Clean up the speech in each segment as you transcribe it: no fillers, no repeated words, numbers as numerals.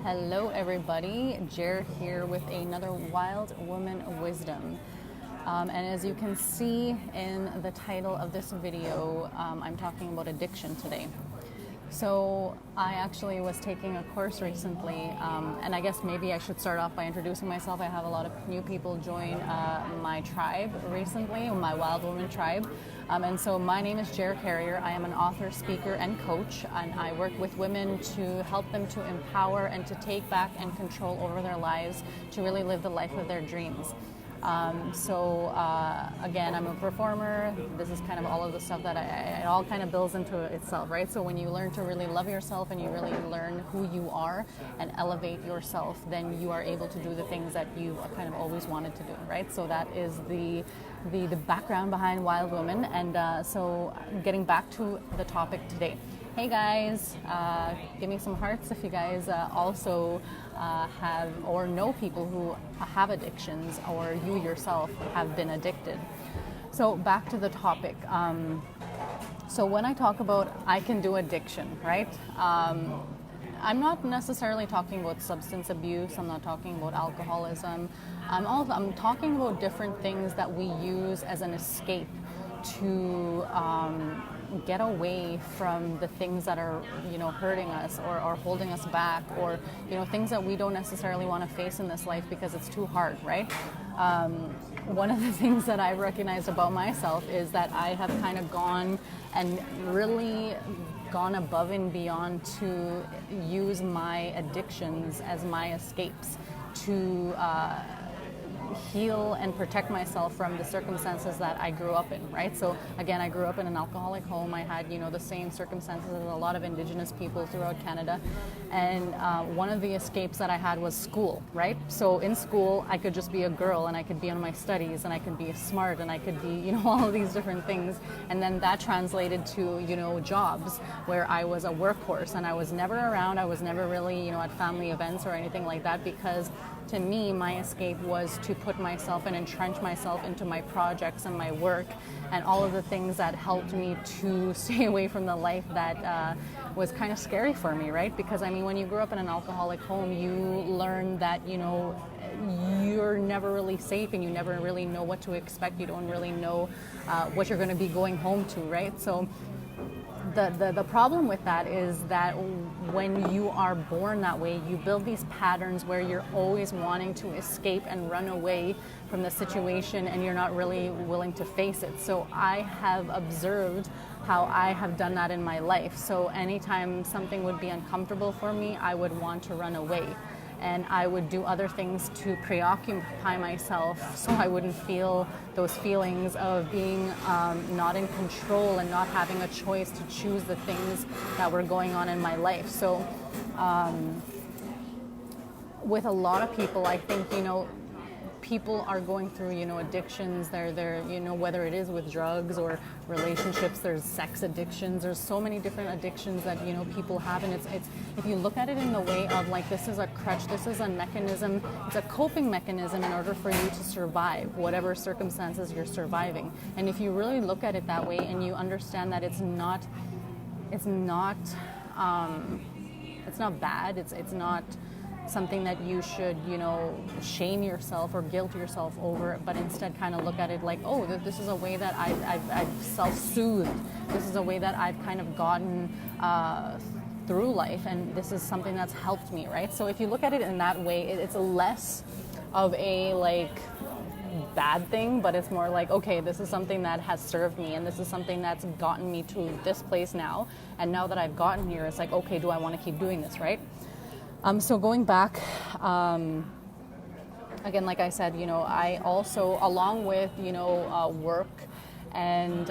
Hello, everybody. Jer here with another Wild Woman Wisdom. And as you can see in the title of this video, I'm talking about addiction today. So I actually was taking a course recently, and I guess maybe I should start off by introducing myself. I have a lot of new people join my tribe recently, my Wild Woman tribe. And so my name is Jer Carrier. I am an author, speaker, and coach, and I work with women to help them to empower and to take back and control over their lives, to really live the life of their dreams. Again, I'm a performer. This is kind of all of the stuff that it all kind of builds into itself, right? So when you learn to really love yourself and you really learn who you are and elevate yourself, then you are able to do the things that you've kind of always wanted to do, right? So that is the background behind Wild Woman. And so getting back to the topic today. Hey guys, give me some hearts if you guys also have or know people who have addictions, or you yourself have been addicted. So back to the topic. So when I talk about I can do addiction, right? I'm not necessarily talking about substance abuse. I'm not talking about alcoholism. I'm talking about different things that we use as an escape to get away from the things that are, hurting us or holding us back, or, things that we don't necessarily want to face in this life because it's too hard, right? One of the things that I've recognized about myself is that I have kind of gone and really gone above and beyond to use my addictions as my escapes to heal and protect myself from the circumstances that I grew up in, right? So again, I grew up in an alcoholic home. I had, the same circumstances as a lot of Indigenous people throughout Canada. And one of the escapes that I had was school, right? So in school, I could just be a girl and I could be on my studies and I could be smart and I could be, all of these different things. And then that translated to, jobs where I was a workhorse and I was never around. I was never really, at family events or anything like that, because to me, my escape was to put myself and entrench myself into my projects and my work and all of the things that helped me to stay away from the life that was kind of scary for me, right? Because, when you grew up in an alcoholic home, you learn that, you're never really safe and you never really know what to expect. You don't really know what you're going to be going home to, right? So the problem with that is that when you are born that way, you build these patterns where you're always wanting to escape and run away from the situation, and you're not really willing to face it. So I have observed how I have done that in my life. So anytime something would be uncomfortable for me, I would want to run away. And I would do other things to preoccupy myself so I wouldn't feel those feelings of being not in control and not having a choice to choose the things that were going on in my life. So with a lot of people, I think, people are going through, addictions. They're whether it is with drugs or relationships, there's sex addictions. There's so many different addictions that, people have. And it's if you look at it in the way of like, this is a crutch, this is a mechanism, it's a coping mechanism in order for you to survive whatever circumstances you're surviving. And if you really look at it that way and you understand that it's not bad, it's not something that you should, shame yourself or guilt yourself over, but instead kind of look at it like, oh, this is a way that I've self-soothed. This is a way that I've kind of gotten through life, and this is something that's helped me, right? So if you look at it in that way, it's less of a bad thing, but it's more like, okay, this is something that has served me, and this is something that's gotten me to this place now, and now that I've gotten here, it's like, okay, do I want to keep doing this, right? So going back, again, like I said, I also, along with, work and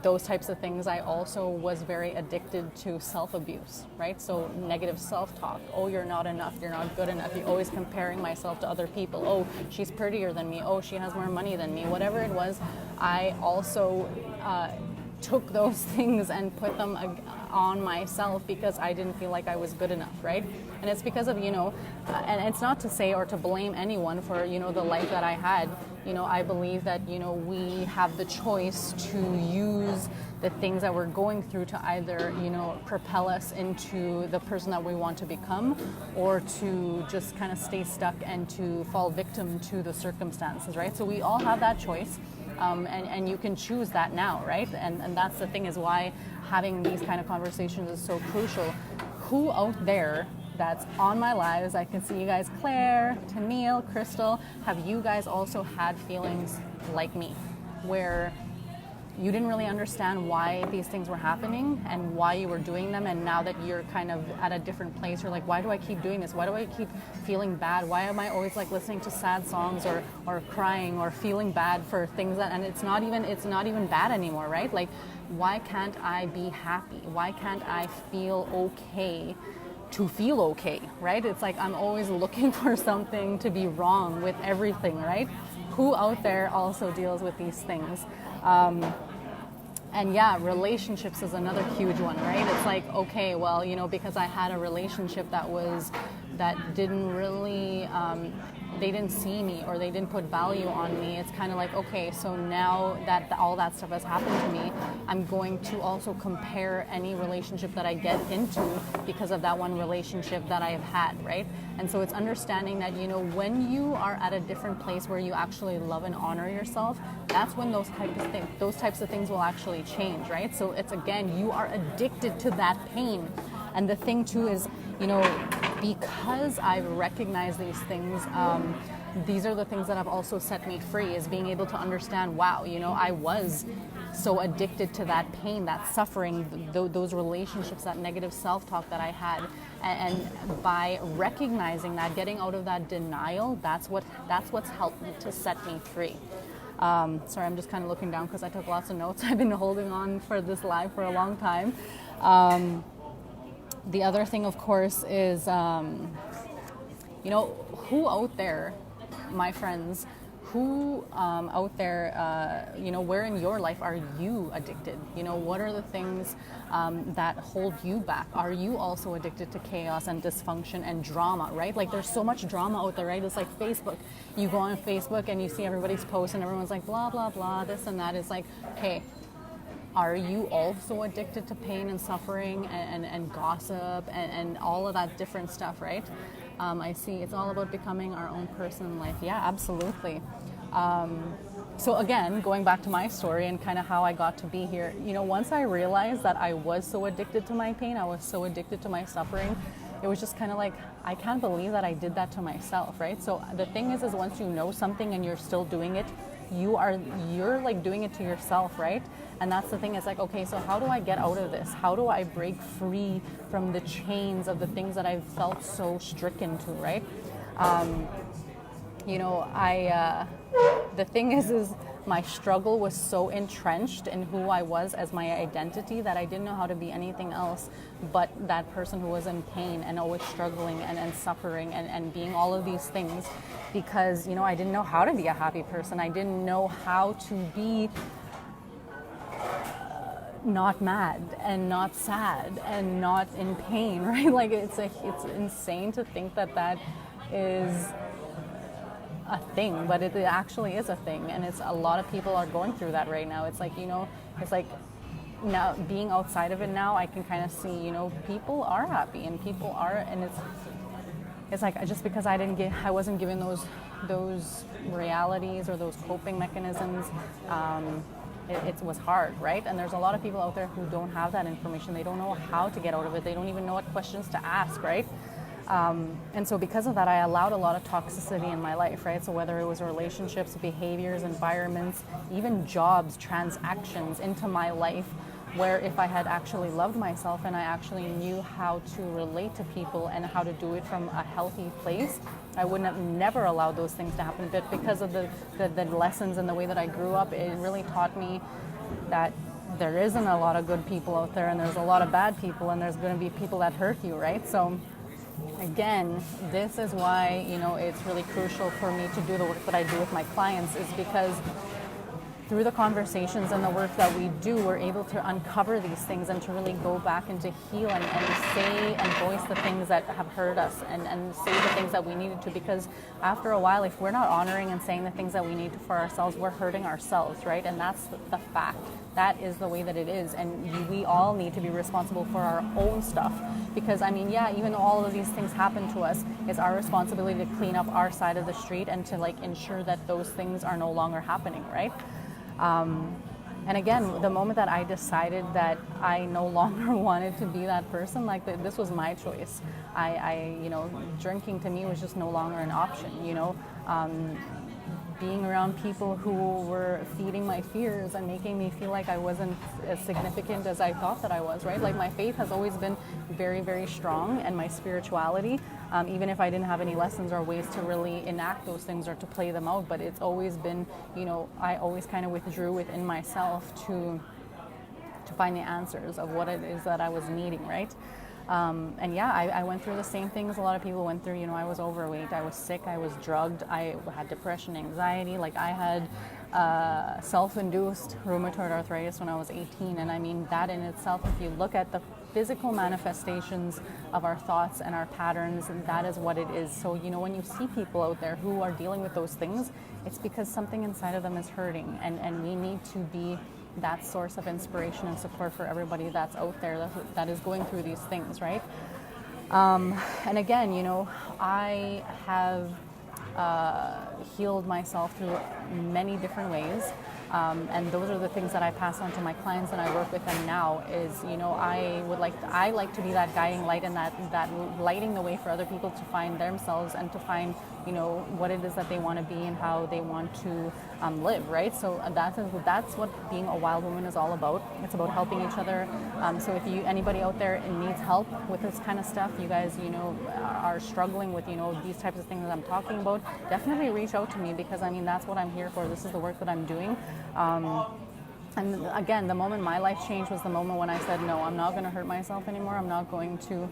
those types of things, I also was very addicted to self-abuse, right? So negative self-talk. Oh, you're not enough. You're not good enough. You're always comparing myself to other people. Oh, she's prettier than me. Oh, she has more money than me. Whatever it was, I also took those things and put them on myself because I didn't feel like I was good enough, right? And it's because of, and it's not to say or to blame anyone for, the life that I had. I believe that, we have the choice to use the things that we're going through to either, propel us into the person that we want to become, or to just kind of stay stuck and to fall victim to the circumstances, right? So we all have that choice. And you can choose that now, right? And that's the thing, is why having these kind of conversations is so crucial. Who out there that's on my lives, I can see you guys, Claire, Tennille, Crystal, have you guys also had feelings like me, where you didn't really understand why these things were happening and why you were doing them, and now that you're kind of at a different place, you're like, why do I keep doing this? Why do I keep feeling bad? Why am I always like listening to sad songs or crying or feeling bad for things that, and it's not even bad anymore, right? Like, why can't I be happy? Why can't I feel okay to feel okay, right? It's like I'm always looking for something to be wrong with everything, right? Who out there also deals with these things? And yeah, relationships is another huge one, right? It's like, okay, well, because I had a relationship that didn't really, they didn't see me, or they didn't put value on me. It's kind of like, okay, so now that all that stuff has happened to me, I'm going to also compare any relationship that I get into because of that one relationship that I have had, right? And so it's understanding that, when you are at a different place where you actually love and honor yourself, that's when those types of things will actually change, right? So it's, again, you are addicted to that pain. And the thing too is, because I've recognized these things, these are the things that have also set me free, is being able to understand, wow, I was so addicted to that pain, that suffering, those relationships, that negative self-talk that I had. And by recognizing that, getting out of that denial, that's what's helped me to set me free. Sorry, I'm just kind of looking down because I took lots of notes. I've been holding on for this live for a long time. The other thing, of course, is, who out there, my friends, who out there, where in your life are you addicted? What are the things that hold you back? Are you also addicted to chaos and dysfunction and drama, right? Like, there's so much drama out there, right? It's like Facebook. You go on Facebook and you see everybody's posts and everyone's like, blah, blah, blah, this and that. It's like, okay, are you also addicted to pain and suffering and gossip and all of that different stuff, right? I see it's all about becoming our own person in life. Yeah, absolutely. So again, going back to my story and kind of how I got to be here, once I realized that I was so addicted to my pain, I was so addicted to my suffering, it was just kind of like, I can't believe that I did that to myself, right? So the thing is once you know something and you're still doing it, you're like doing it to yourself, right? And that's the thing, it's like, okay, so how do I get out of this? How do I break free from the chains of the things that I've felt so stricken to, right? The thing is my struggle was so entrenched in who I was as my identity that I didn't know how to be anything else but that person who was in pain and always struggling and suffering and being all of these things, because, I didn't know how to be a happy person. I didn't know how to be not mad and not sad and not in pain, right? Like, it's insane to think that is a thing, but it actually is a thing, and it's a lot of people are going through that right now. It's like, it's like now being outside of it now, I can kind of see, people are happy and people are, and it's like, just because I wasn't given those realities or those coping mechanisms, it was hard, right? And there's a lot of people out there who don't have that information. They don't know how to get out of it. They don't even know what questions to ask, right? And so because of that, I allowed a lot of toxicity in my life, right? So whether it was relationships, behaviors, environments, even jobs, transactions into my life, where if I had actually loved myself and I actually knew how to relate to people and how to do it from a healthy place, I wouldn't have never allowed those things to happen. But because of the lessons and the way that I grew up, it really taught me that there isn't a lot of good people out there, and there's a lot of bad people, and there's going to be people that hurt you, right? So again, this is why, it's really crucial for me to do the work that I do with my clients, is because through the conversations and the work that we do, we're able to uncover these things and to really go back and to heal and say and voice the things that have hurt us and say the things that we needed to, because after a while, if we're not honoring and saying the things that we need to for ourselves, we're hurting ourselves, right? And that's the fact. That is the way that it is. And we all need to be responsible for our own stuff, because I mean, yeah, even though all of these things happen to us, it's our responsibility to clean up our side of the street and to like ensure that those things are no longer happening, right? And again, the moment that I decided that I no longer wanted to be that person, like this was my choice. You know, drinking to me was just no longer an option, you know. Being around people who were feeding my fears and making me feel like I wasn't as significant as I thought that I was, right? Like my faith has always been very, very strong, and my spirituality, even if I didn't have any lessons or ways to really enact those things or to play them out, but it's always been, you know, I always kind of withdrew within myself to find the answers of what it is that I was needing, right? And yeah, I went through the same things a lot of people went through. You know, I was overweight, I was sick, I was drugged, I had depression, anxiety. Like I had self-induced rheumatoid arthritis when I was 18. And I mean, that in itself, if you look at the physical manifestations of our thoughts and our patterns, and that is what it is. So, you know, when you see people out there who are dealing with those things, it's because something inside of them is hurting. And we need to be that source of inspiration and support for everybody that's out there that is going through these things, right? And again, you know, I have healed myself through many different ways. And those are the things that I pass on to my clients and I work with them now is, you know, I like to be that guiding light and that lighting the way for other people to find themselves and to find, you know, what it is that they want to be and how they want to live, right? So that's what being a wild woman is all about. It's about helping each other. So if anybody out there needs help with this kind of stuff, you guys, you know, are struggling with, you know, these types of things that I'm talking about, definitely reach out to me, because I mean, that's what I'm here for. This is the work that I'm doing. And again, the moment my life changed was the moment when I said, no, I'm not going to hurt myself anymore. I'm not going to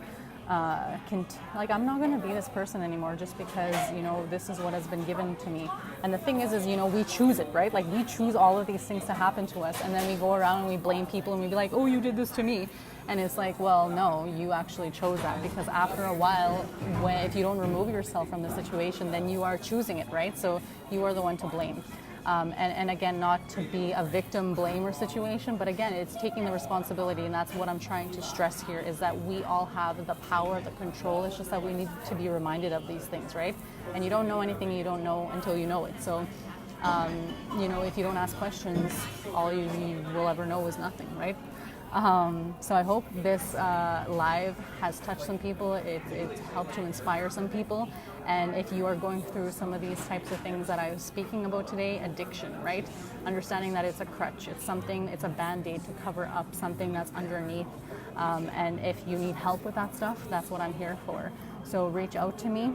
I'm not going to be this person anymore just because, you know, this is what has been given to me. And the thing is, you know, we choose it, right? Like we choose all of these things to happen to us, and then we go around and we blame people and we be like, oh, you did this to me. And it's like, well, no, you actually chose that, because after a while, if you don't remove yourself from the situation, then you are choosing it, right? So you are the one to blame. And again, not to be a victim blamer situation, but again, it's taking the responsibility, and that's what I'm trying to stress here, is that we all have the power, the control. It's just that we need to be reminded of these things, right? And you don't know anything you don't know until you know it. So, you know, if you don't ask questions, all you will ever know is nothing, right? So I hope this live has touched some people. It helped to inspire some people. And if you are going through some of these types of things that I was speaking about today, addiction, right? Understanding that it's a crutch, it's a band-aid to cover up something that's underneath. And if you need help with that stuff, that's what I'm here for. So reach out to me.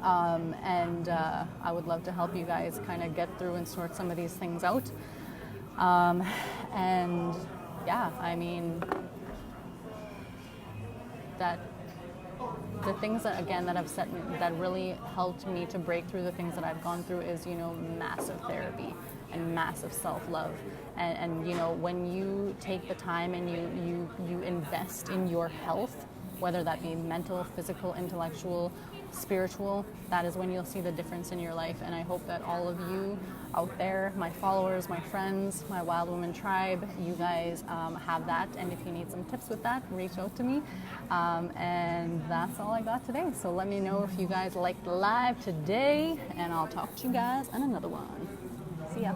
And I would love to help you guys kind of get through and sort some of these things out. And yeah, I mean, the things that, again, that really helped me to break through the things that I've gone through is, you know, massive therapy and massive self-love. And you know, when you take the time and you invest in your health, whether that be mental, physical, intellectual, spiritual, that is when you'll see the difference in your life. And I hope that all of you out there, my followers, my friends, my Wild Woman tribe, you guys have that. And if you need some tips with that, reach out to me. And that's all I got today. So let me know if you guys liked the live today, and I'll talk to you guys in another one. See ya.